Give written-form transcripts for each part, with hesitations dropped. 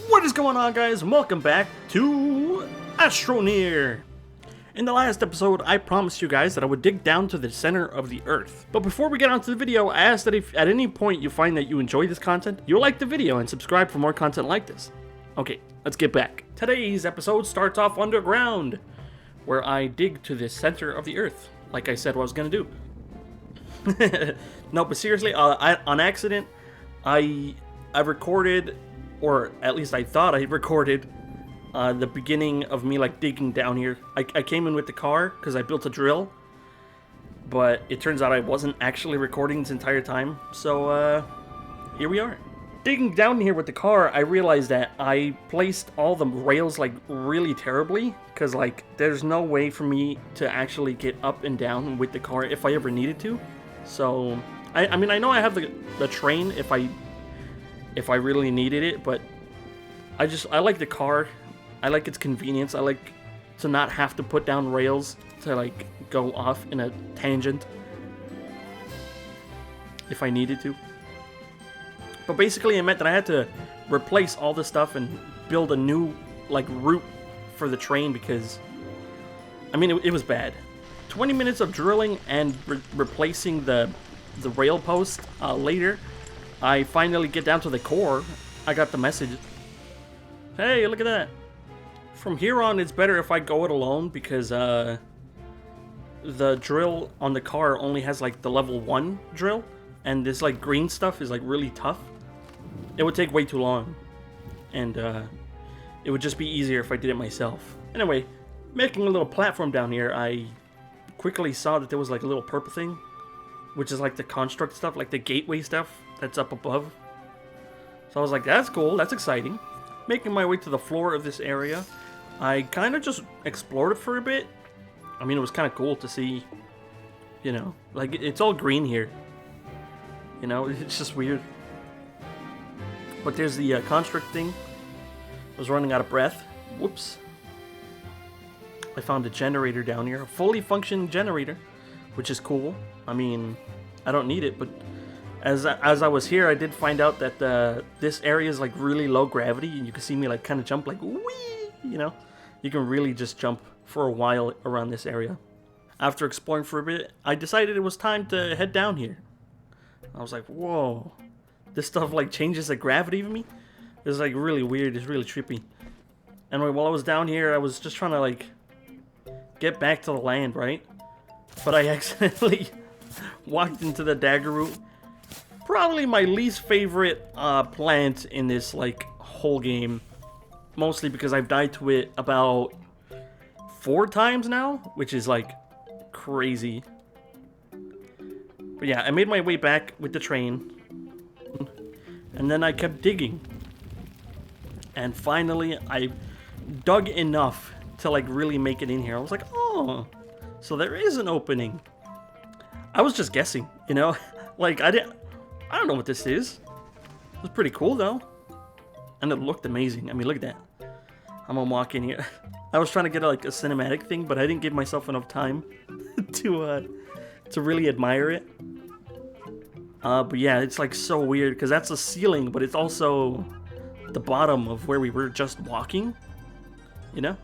What is going on, guys? Welcome back to Astroneer. In the last episode, I promised you guys that I would dig down to the center of the Earth. But before we get on to the video, I ask that if at any point you find that you enjoy this content, you'll like the video and subscribe for more content like this. Okay, let's get back. Today's episode starts off underground, where I dig to the center of the Earth, like I said what I was gonna do. No, but seriously, on accident, I recorded, or at least I thought I recorded, the beginning of me like digging down here. I came in with the car because I built a drill, but it turns out I wasn't actually recording this entire time. So here we are. Digging down here with the car, I realized that I placed all the rails like really terribly, because like there's no way for me to actually get up and down with the car if I ever needed to. So I mean, I know I have the train if I really needed it, but I like the car. I like its convenience. I like to not have to put down rails to like go off in a tangent if I needed to. But basically it meant that I had to replace all this stuff and build a new like route for the train, because I mean it was bad. 20 minutes of drilling and replacing the rail post later, I finally get down to the core. I got the message. Hey, look at that. From here on, it's better if I go it alone, because the drill on the car only has like the level 1 drill, and this like green stuff is like really tough. It would take way too long, and it would just be easier if I did it myself. Anyway, making a little platform down here, I quickly saw that there was like a little purple thing, which is like the construct stuff, like the gateway stuff that's up above. So I was like, that's cool, that's exciting. Making my way to the floor of this area, I kind of just explored it for a bit. I mean, it was kind of cool to see, you know, like it's all green here. You know, it's just weird. But there's the construct thing. I was running out of breath. Whoops. I found a generator down here, a fully functioning generator, which is cool. I mean, I don't need it, but as I was here, I did find out that this area is like really low gravity, and you can see me like kind of jump like wee, you know? You can really just jump for a while around this area. After exploring for a bit, I decided it was time to head down here. I was like, whoa, this stuff like changes the gravity of me? It's like really weird, it's really trippy. Anyway, while I was down here, I was just trying to like get back to the land, right? But I accidentally walked into the dagger root. Probably my least favorite plant in this like whole game. Mostly because I've died to it about 4 times now, which is like crazy. But yeah, I made my way back with the train. And then I kept digging. And finally I dug enough to like really make it in here. I was like, oh, so there is an opening. I was just guessing, you know? Like I don't know what this is. It was pretty cool though. And it looked amazing. I mean, look at that. I'm gonna walk in here. I was trying to get like a cinematic thing, but I didn't give myself enough time to really admire it. But yeah, it's like so weird because that's the ceiling, but it's also the bottom of where we were just walking. You know?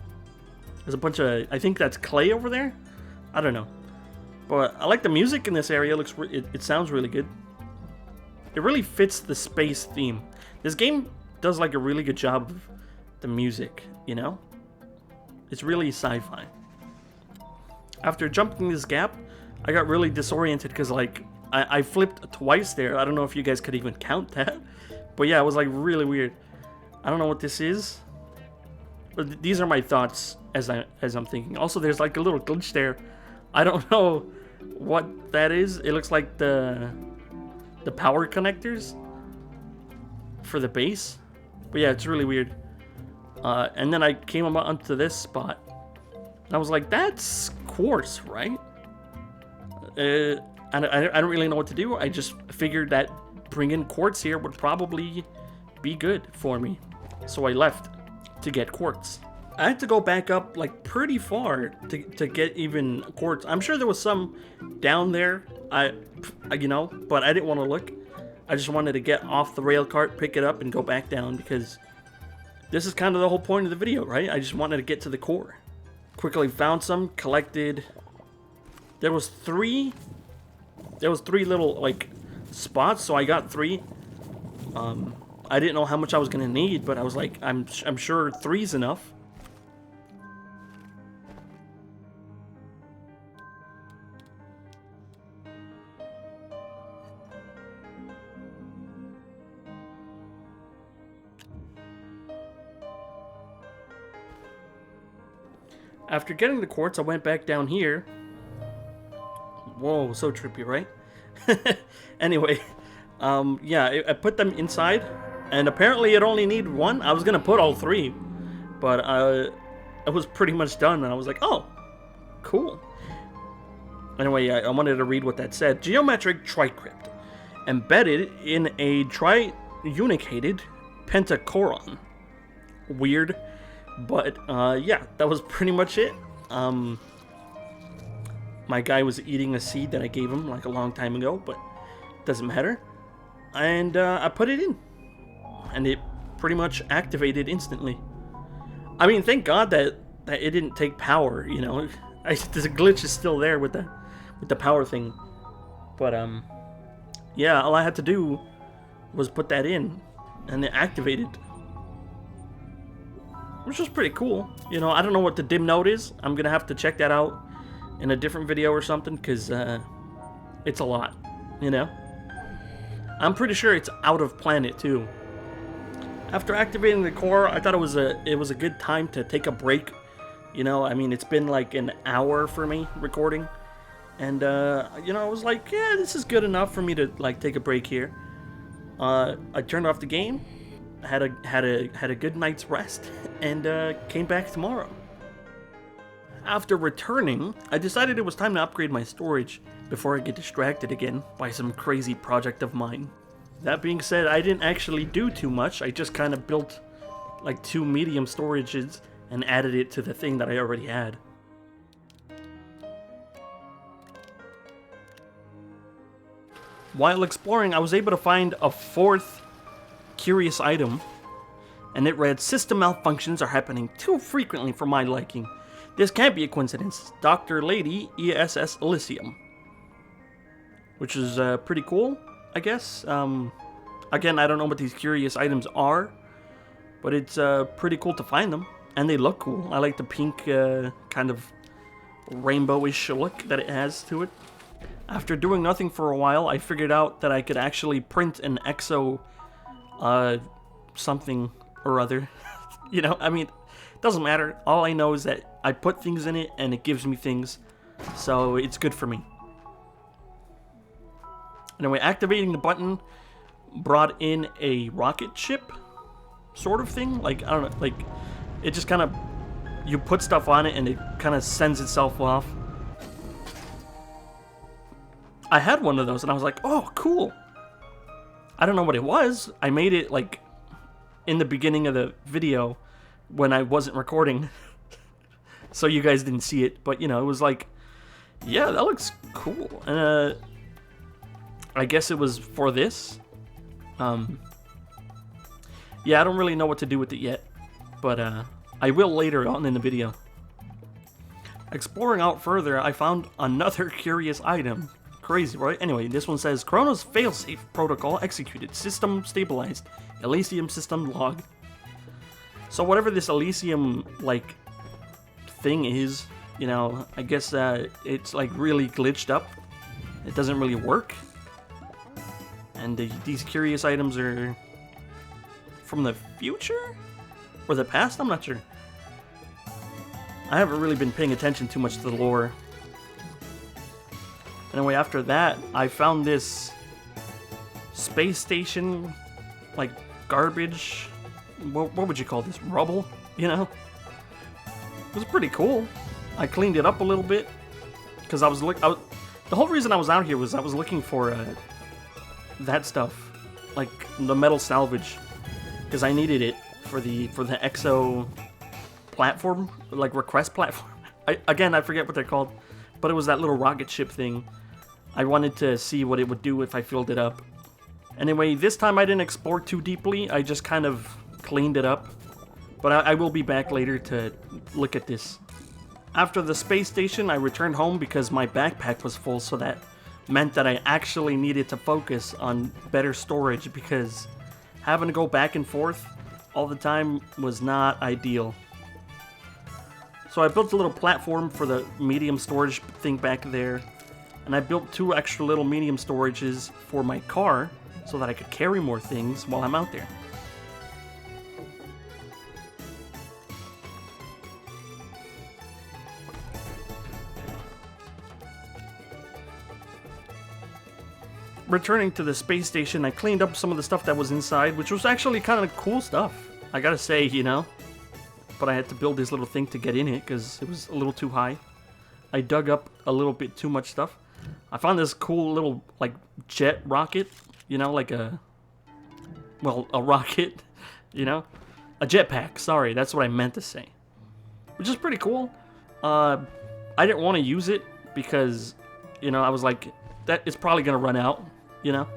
There's a bunch of, I think that's clay over there. I don't know. But I like the music in this area. It sounds really good. It really fits the space theme. This game does like a really good job of the music, you know? It's really sci-fi. After jumping this gap, I got really disoriented because like I flipped twice there. I don't know if you guys could even count that. But yeah, it was like really weird. I don't know what this is. But these are my thoughts as I'm thinking. Also, there's like a little glitch there. I don't know what that is. It looks like the power connectors for the base. But yeah, it's really weird. And then I came onto this spot. And I was like, that's quartz, right? And I don't really know what to do. I just figured that bringing quartz here would probably be good for me. So I left to get quartz. I had to go back up like pretty far to get even quartz. I'm sure there was some down there, you know, but I didn't want to look. I just wanted to get off the rail cart, pick it up, and go back down because this is kind of the whole point of the video, right? I just wanted to get to the core. Quickly found some, collected. There was three little like spots, so I got 3. I didn't know how much I was gonna need, but I was like, I'm sure 3's enough. After getting the quartz, I went back down here. Whoa, so trippy, right? Anyway, yeah, I put them inside, and apparently it only needed 1. I was gonna put all 3, but I was pretty much done, and I was like, oh, cool. Anyway, I wanted to read what that said. Geometric tricrypt, embedded in a triunicated pentachoron. Weird. But, yeah, that was pretty much it. My guy was eating a seed that I gave him, like, a long time ago, but doesn't matter. And, I put it in. And it pretty much activated instantly. I mean, thank God that it didn't take power, you know. The glitch is still there with the power thing. But, yeah, all I had to do was put that in, and it activated. Which was pretty cool. You know, I don't know what the dim node is. I'm gonna have to check that out in a different video or something, because it's a lot, you know? I'm pretty sure it's out of planet, too. After activating the core, I thought it was a good time to take a break. You know, I mean, it's been like an hour for me recording. And, you know, I was like, yeah, this is good enough for me to, like, take a break here. I turned off the game. Had a good night's rest, and came back tomorrow. After returning, I decided it was time to upgrade my storage before I get distracted again by some crazy project of mine. That being said, I didn't actually do too much. I just kind of built like 2 medium storages and added it to the thing that I already had. While exploring, I was able to find a 4th curious item, and it read, "System malfunctions are happening too frequently for my liking. This can't be a coincidence. Dr. Lady ESS Elysium." Which is pretty cool, I guess. Again, I don't know what these curious items are, but it's pretty cool to find them, and they look cool. I like the pink kind of rainbowish look that it has to it. After doing nothing for a while, I figured out that I could actually print an exo something or other. You know, I mean, it doesn't matter. All I know is that I put things in it and it gives me things, so it's good for me. Anyway, activating the button brought in a rocket ship sort of thing. Like, I don't know, like, it just kind of, you put stuff on it and it kind of sends itself off. I had one of those and I was like, oh, cool. I don't know what it was. I made it, like, in the beginning of the video when I wasn't recording. So you guys didn't see it. But, you know, it was like, yeah, that looks cool. And, I guess it was for this. Yeah, I don't really know what to do with it yet. But, I will later on in the video. Exploring out further, I found another curious item. Crazy, right? Anyway, this one says, Chronos failsafe protocol executed. System stabilized. Elysium system logged. So whatever this Elysium, like, thing is, you know, I guess it's, like, really glitched up. It doesn't really work. And these curious items are from the future? Or the past? I'm not sure. I haven't really been paying attention too much to the lore. Anyway, after that, I found this space station, like, garbage. What would you call this? Rubble? You know? It was pretty cool. I cleaned it up a little bit. Because I was the whole reason I was out here was I was looking for that stuff. Like, the metal salvage. Because I needed it for the EXO platform. Like, request platform. Again, I forget what they're called. But it was that little rocket ship thing. I wanted to see what it would do if I filled it up. Anyway, this time I didn't explore too deeply. I just kind of cleaned it up. But I will be back later to look at this. After the space station, I returned home because my backpack was full, so that meant that I actually needed to focus on better storage because having to go back and forth all the time was not ideal. So I built a little platform for the medium storage thing back there, and I built 2 extra little medium storages for my car so that I could carry more things while I'm out there. Returning to the space station, I cleaned up some of the stuff that was inside, which was actually kind of cool stuff, I gotta say, you know. But I had to build this little thing to get in it because it was a little too high. I dug up a little bit too much stuff. I found this cool little, like, jet rocket, you know, like a rocket, you know? A jetpack, sorry, that's what I meant to say. Which is pretty cool. I didn't want to use it because, you know, I was like, that is probably going to run out, you know?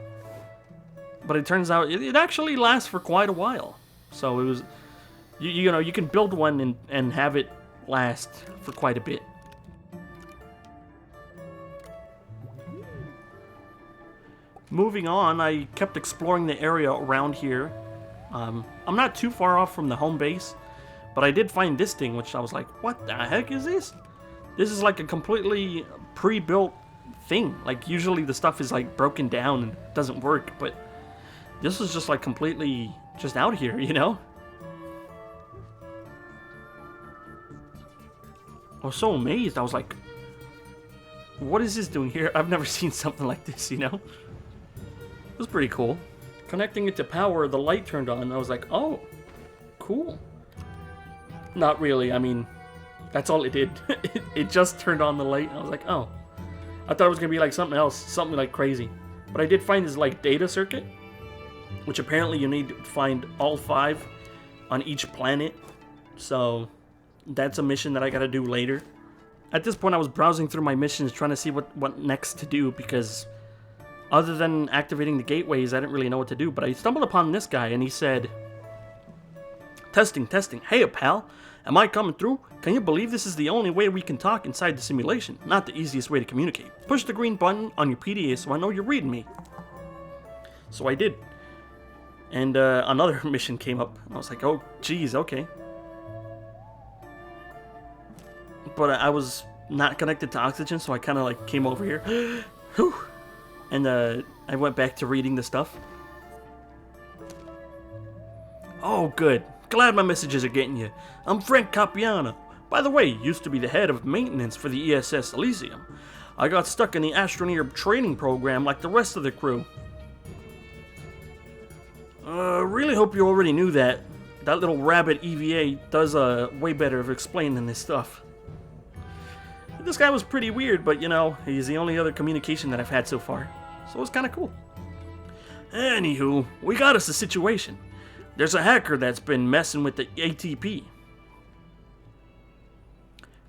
But it turns out it actually lasts for quite a while. So it was, you know, you can build one and have it last for quite a bit. Moving on, I kept exploring the area around here. I'm not too far off from the home base, but I did find this thing, which I was like, what the heck is this? This is like a completely pre-built thing. Like, usually the stuff is like broken down and doesn't work, but this is just like completely just out here, you know? I was so amazed. I was like, what is this doing here? I've never seen something like this, you know? It was pretty cool. Connecting it to power, the light turned on. I was like, oh, cool. Not really. I mean, that's all it did. It just turned on the light. I was like, oh. I thought it was going to be like something else, something like crazy. But I did find this like data circuit, which apparently you need to find all 5 on each planet. So that's a mission that I got to do later. At this point, I was browsing through my missions trying to see what next to do because other than activating the gateways, I didn't really know what to do. But I stumbled upon this guy and he said, testing, testing. Hey, pal. Am I coming through? Can you believe this is the only way we can talk inside the simulation? Not the easiest way to communicate. Push the green button on your PDA so I know you're reading me. So I did. And another mission came up. I was like, oh, geez, okay. But I was not connected to oxygen, so I kind of like came over here. Whew. And I went back to reading the stuff. Oh, good. Glad my messages are getting you. I'm Frank Capiano. By the way, used to be the head of maintenance for the ESS Elysium. I got stuck in the Astroneer training program like the rest of the crew. Really hope you already knew that. That little rabbit EVA does way better of explaining this stuff. This guy was pretty weird, but you know, he's the only other communication that I've had so far. So it's kind of cool. Anywho, we got us a situation. There's a hacker that's been messing with the ATP.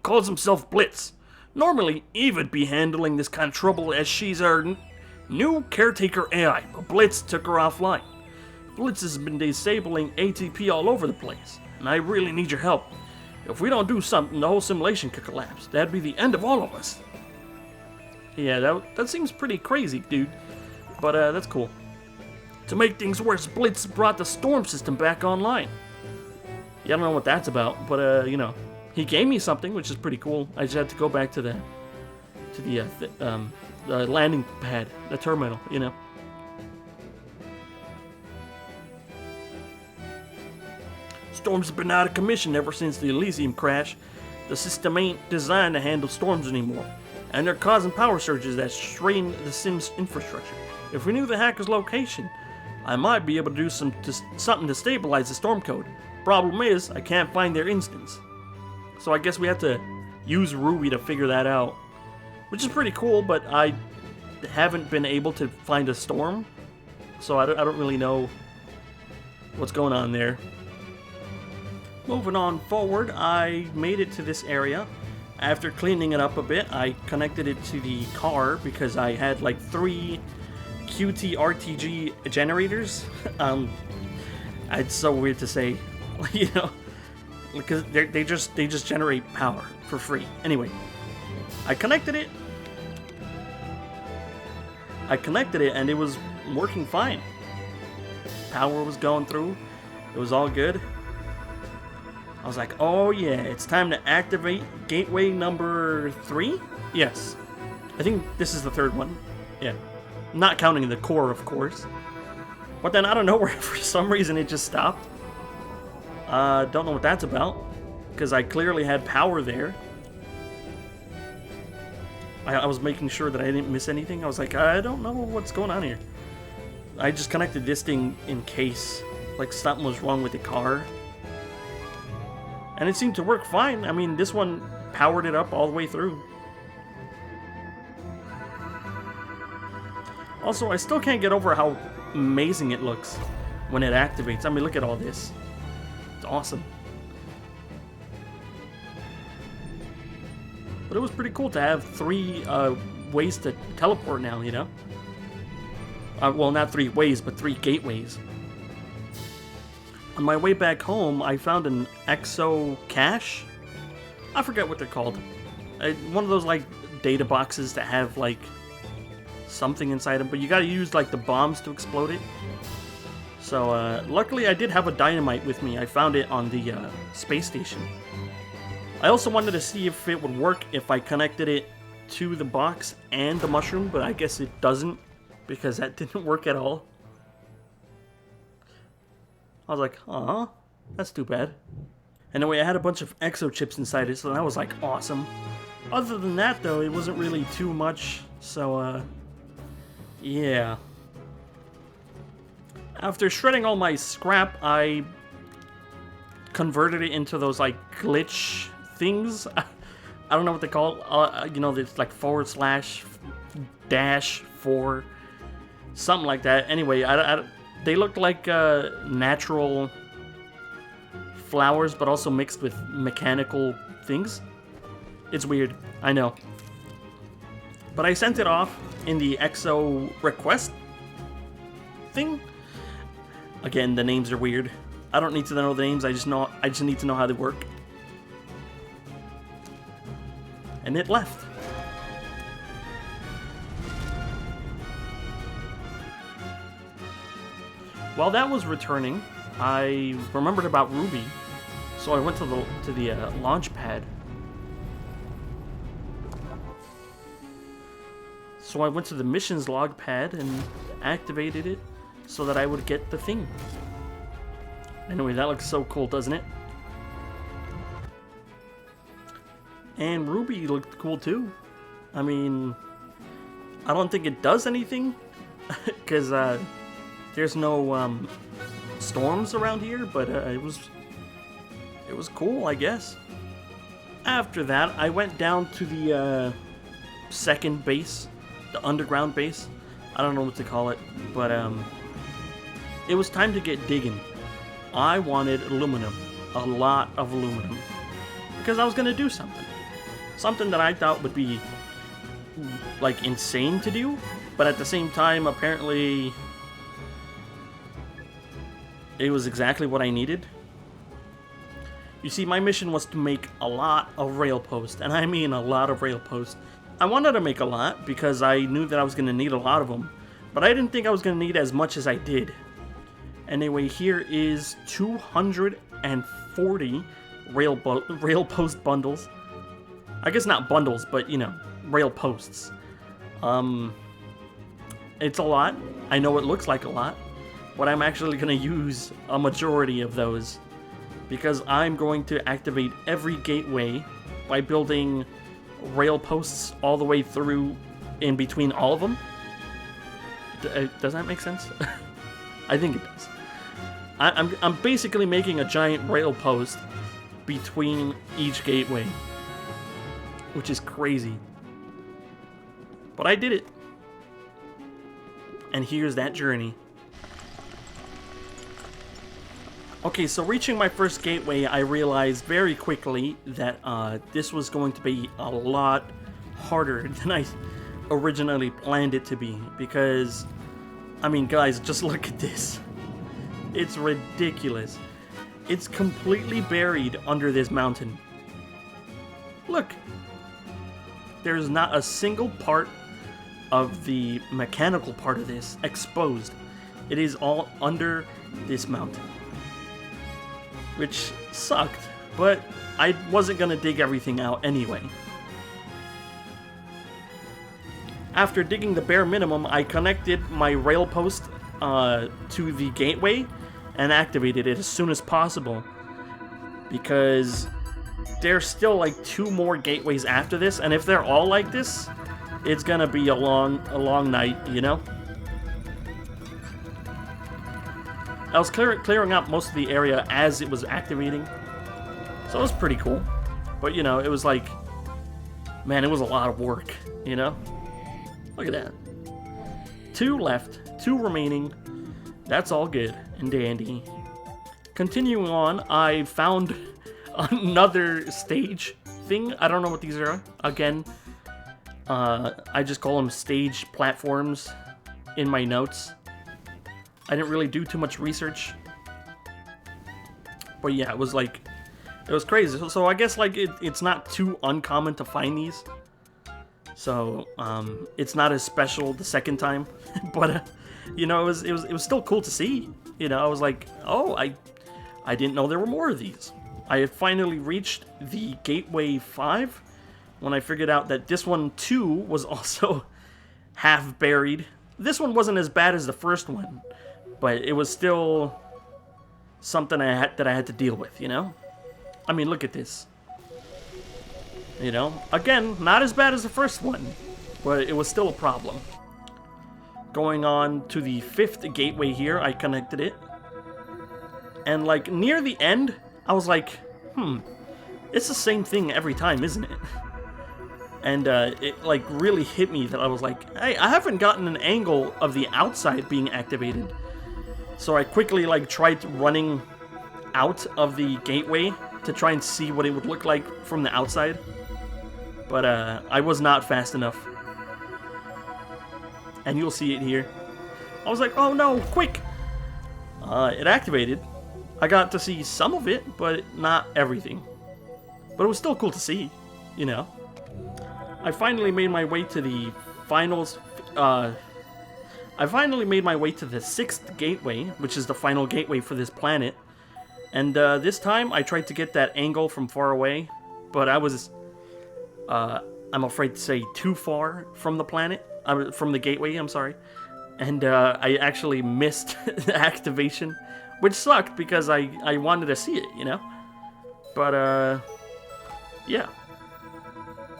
Calls himself Blitz. Normally, Eva'd be handling this kind of trouble as she's our new caretaker AI, but Blitz took her offline. Blitz has been disabling ATP all over the place, and I really need your help. If we don't do something, the whole simulation could collapse. That'd be the end of all of us. Yeah, that seems pretty crazy, dude. But that's cool. To make things worse, Blitz brought the storm system back online. Yeah, I don't know what that's about, but you know, he gave me something, which is pretty cool. I just had to go back to the landing pad, the terminal, you know. Storms have been out of commission ever since the Elysium crash. The system ain't designed to handle storms anymore, and they're causing power surges that strain the Sim's infrastructure. If we knew the hacker's location, I might be able to do something to stabilize the storm code. Problem is, I can't find their instance. So I guess we have to use Ruby to figure that out. Which is pretty cool, but I haven't been able to find a storm. So I don't really know what's going on there. Moving on forward, I made it to this area. After cleaning it up a bit, I connected it to the car because I had like 3 QT-RTG generators. It's so weird to say, you know, because they just generate power for free. Anyway, I connected it. And it was working fine. Power was going through. It was all good. I was like, oh yeah, it's time to activate gateway number 3? Yes. I think this is the 3rd one. Yeah. Not counting the core, of course. But then, I don't know, where for some reason it just stopped. Don't know what that's about. Because I clearly had power there. I was making sure that I didn't miss anything. I was like, I don't know what's going on here. I just connected this thing in case, like, something was wrong with the car. And it seemed to work fine. I mean, this one powered it up all the way through. Also, I still can't get over how amazing it looks when it activates. I mean, look at all this. It's awesome. But it was pretty cool to have 3 ways to teleport now, you know? Well, not 3 ways, but 3 gateways. On my way back home, I found an exo cache. I forget what they're called. One of those, like, data boxes that have, like, something inside them, but you gotta use, like, the bombs to explode it. So, luckily I did have a dynamite with me. I found it on the space station. I also wanted to see if it would work if I connected it to the box and the mushroom, but I guess it doesn't, because that didn't work at all. I was like, aw, that's too bad. Anyway, I had a bunch of exo chips inside it, so that was like awesome. Other than that, though, it wasn't really too much, so yeah. After shredding all my scrap, I converted it into those, like, glitch things. I don't know what they call it. You know, it's like /4, something like that. Anyway, they looked like natural flowers, but also mixed with mechanical things. It's weird, I know. But I sent it off in the EXO request thing. Again, the names are weird. I don't need to know the names, I just need to know how they work. And it left. While that was returning, I remembered about Ruby, so I went to the launch pad. So I went to the missions log pad and activated it so that I would get the thing. Anyway, that looks so cool, doesn't it? And Ruby looked cool too. I mean, I don't think it does anything because there's no storms around here, but it was cool, I guess. After that, I went down to the second base, the underground base. I don't know what to call it, but it was time to get digging. I wanted aluminum, a lot of aluminum, because I was gonna do something that I thought would be like insane to do, but at the same time, apparently, it was exactly what I needed. You see, my mission was to make a lot of rail posts, and I mean a lot of rail posts. I wanted to make a lot because I knew that I was going to need a lot of them, but I didn't think I was going to need as much as I did. Anyway, here is 240 rail post bundles. I guess not bundles, but, you know, rail posts. It's a lot. I know it looks like a lot, but I'm actually going to use a majority of those because I'm going to activate every gateway by building rail posts all the way through in between all of them. Does that make sense? I think it does. I'm basically making a giant rail post between each gateway, which is crazy. But I did it. And here's that journey. Okay, so reaching my first gateway, I realized very quickly that this was going to be a lot harder than I originally planned it to be. Because, I mean, guys, just look at this. It's ridiculous. It's completely buried under this mountain. Look. There's not a single part of the mechanical part of this exposed. It is all under this mountain. Which sucked, but I wasn't gonna dig everything out anyway. After digging the bare minimum, I connected my rail post to the gateway and activated it as soon as possible. Because there's still like 2 more gateways after this, and if they're all like this, it's gonna be a long night, you know? I was clearing out most of the area as it was activating, so it was pretty cool. But, you know, it was like, man, it was a lot of work, you know? Look at that. 2 left, 2 remaining. That's all good and dandy. Continuing on, I found another stage thing. I don't know what these are. Again, I just call them stage platforms in my notes. I didn't really do too much research. But yeah, it was crazy. So I guess like it's not too uncommon to find these. So it's not as special the second time. But you know, it was still cool to see. You know, I was like, oh, I didn't know there were more of these. I had finally reached the Gateway 5 when I figured out that this one too was also half buried. This one wasn't as bad as the first one, but it was still something that I had to deal with, you know? I mean, look at this. You know? Again, not as bad as the first one, but it was still a problem. Going on to the 5th gateway here, I connected it. And like near the end, I was like, it's the same thing every time, isn't it? And it like really hit me that I was like, hey, I haven't gotten an angle of the outside being activated. So I quickly like tried running out of the gateway to try and see what it would look like from the outside. But I was not fast enough. And you'll see it here. I was like, oh no, quick! It activated. I got to see some of it, but not everything. But it was still cool to see, you know. I finally made my way to the finals. I finally made my way to the 6th gateway, which is the final gateway for this planet. And this time, I tried to get that angle from far away, but I was, I'm afraid to say, too far from the planet, from the gateway, I'm sorry. And I actually missed the activation, which sucked because I wanted to see it, you know? But, yeah.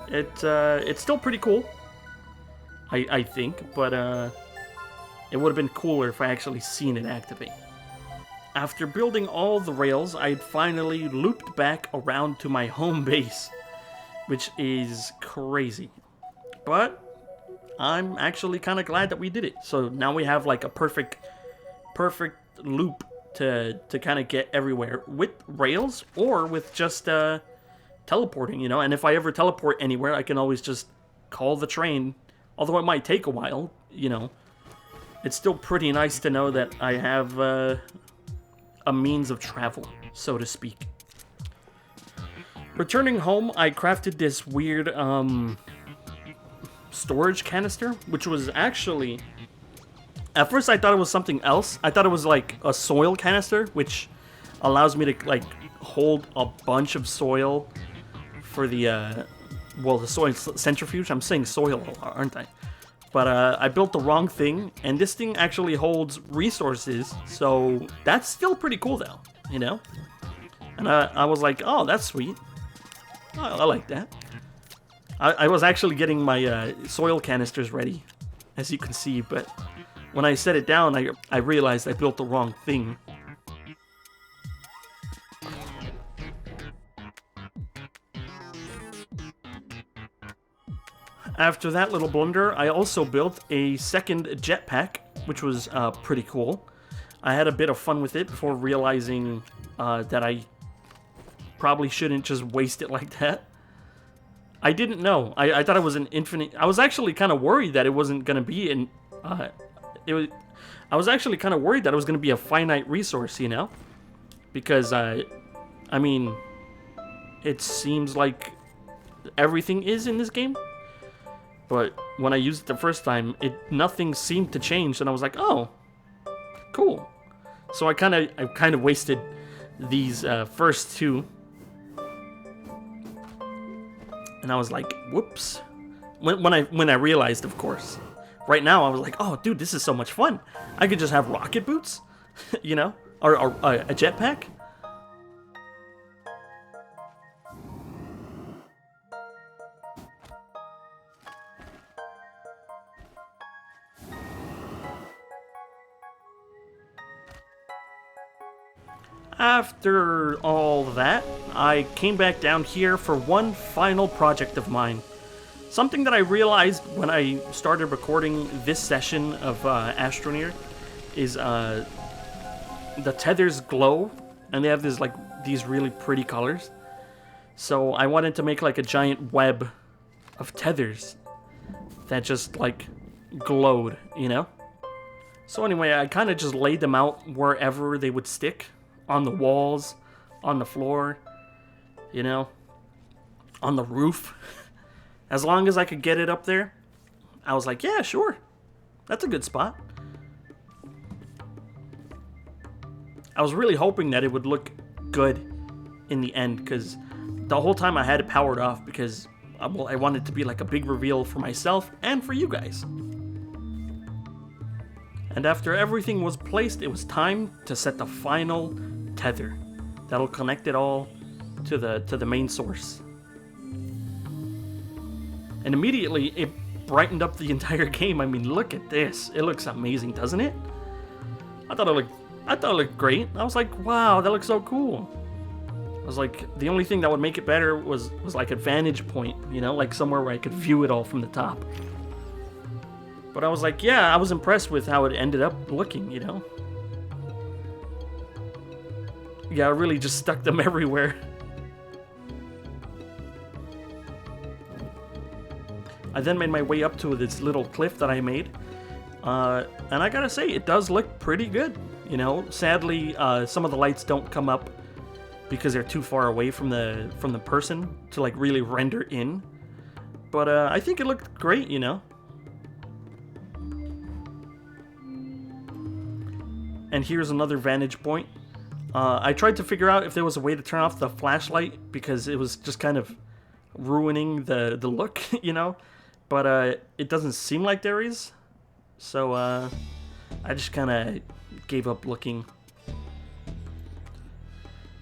It's still pretty cool, I think, but it would have been cooler if I actually seen it activate. After building all the rails, I'd finally looped back around to my home base, which is crazy. But I'm actually kind of glad that we did it. So now we have like a perfect loop to kind of get everywhere with rails or with just teleporting, you know. And if I ever teleport anywhere, I can always just call the train, although it might take a while, you know. It's still pretty nice to know that I have a means of travel, so to speak. Returning home, I crafted this weird storage canister, which was actually, at first I thought it was something else. I thought it was like a soil canister, which allows me to like hold a bunch of soil for the well, the soil centrifuge. I'm saying soil, aren't I? But I built the wrong thing, and this thing actually holds resources, so that's still pretty cool though, you know? And I was like, oh, that's sweet. I like that. I was actually getting my soil canisters ready, as you can see, but when I set it down, I realized I built the wrong thing. After that little blunder, I also built a second jetpack, which was pretty cool. I had a bit of fun with it before realizing that I probably shouldn't just waste it like that. I didn't know. I thought it was an infinite. I was actually kind of worried that it wasn't going to be an. I was actually kind of worried that it was going to be a finite resource, you know. because I mean, it seems like everything is in this game. But when I used it the first time, nothing seemed to change, and I was like, oh, cool. So I kind of wasted these first two, and I was like, whoops. When I realized, of course. Right now, I was like, oh, dude, this is so much fun. I could just have rocket boots, you know, or a jetpack. After all that, I came back down here for one final project of mine. Something that I realized when I started recording this session of Astroneer is the tethers glow, and they have these really pretty colors. So I wanted to make like a giant web of tethers that just like glowed, you know? So anyway, I kind of just laid them out wherever they would stick. On the walls, on the floor, you know, on the roof. As long as I could get it up there, I was like, yeah, sure. That's a good spot. I was really hoping that it would look good in the end, because the whole time I had it powered off because, well, I wanted it to be like a big reveal for myself and for you guys. And after everything was placed, it was time to set the final tether that'll connect it all to the main source. And immediately it brightened up the entire game. I mean, look at this. It looks amazing, doesn't it? I thought it looked great. I was like, wow, that looks so cool. I was like, the only thing that would make it better was like a vantage point, you know, like somewhere where I could view it all from the top. But I was like, yeah, I was impressed with how it ended up looking, you know? Yeah, I really just stuck them everywhere. I then made my way up to this little cliff that I made. And I gotta say, it does look pretty good, you know? Sadly, some of the lights don't come up because they're too far away from the person to like really render in. But I think it looked great, you know? And here's another vantage point. I tried to figure out if there was a way to turn off the flashlight because it was just kind of ruining the look, you know? But it doesn't seem like there is. So I just kind of gave up looking.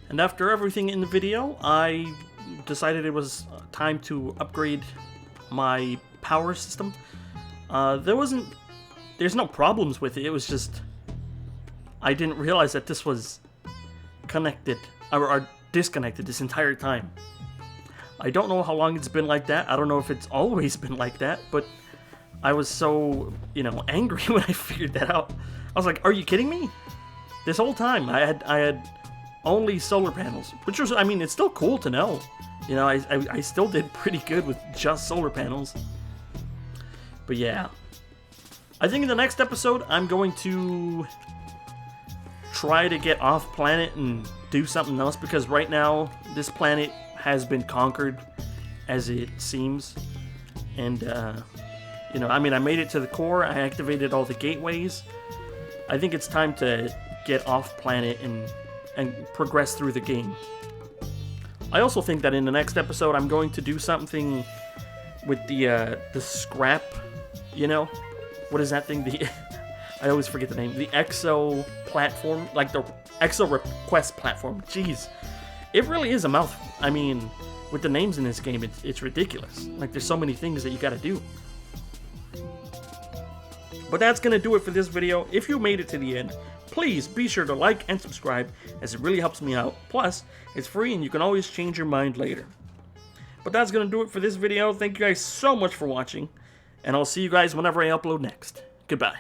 And after everything in the video, I decided it was time to upgrade my power system. There's no problems with it. It was just I didn't realize that this was connected or disconnected this entire time. I don't know how long it's been like that. I don't know if it's always been like that, but I was so, you know, angry when I figured that out. I was like, are you kidding me? This whole time I had only solar panels, which was, I mean, it's still cool to know. You know, I still did pretty good with just solar panels. But yeah. I think in the next episode, I'm going to try to get off planet and do something else, because right now this planet has been conquered, as it seems. And you know, I mean, I made it to the core, I activated all the gateways. I think it's time to get off planet and progress through the game. I also think that in the next episode I'm going to do something with the scrap, you know, what is that thing, I always forget the name. The EXO platform, like the EXO request platform. Jeez, it really is a mouthful. I mean, with the names in this game, it's ridiculous. Like, there's so many things that you gotta do. But that's gonna do it for this video. If you made it to the end, please be sure to like and subscribe, as it really helps me out. Plus, it's free and you can always change your mind later. But that's gonna do it for this video. Thank you guys so much for watching, and I'll see you guys whenever I upload next. Goodbye.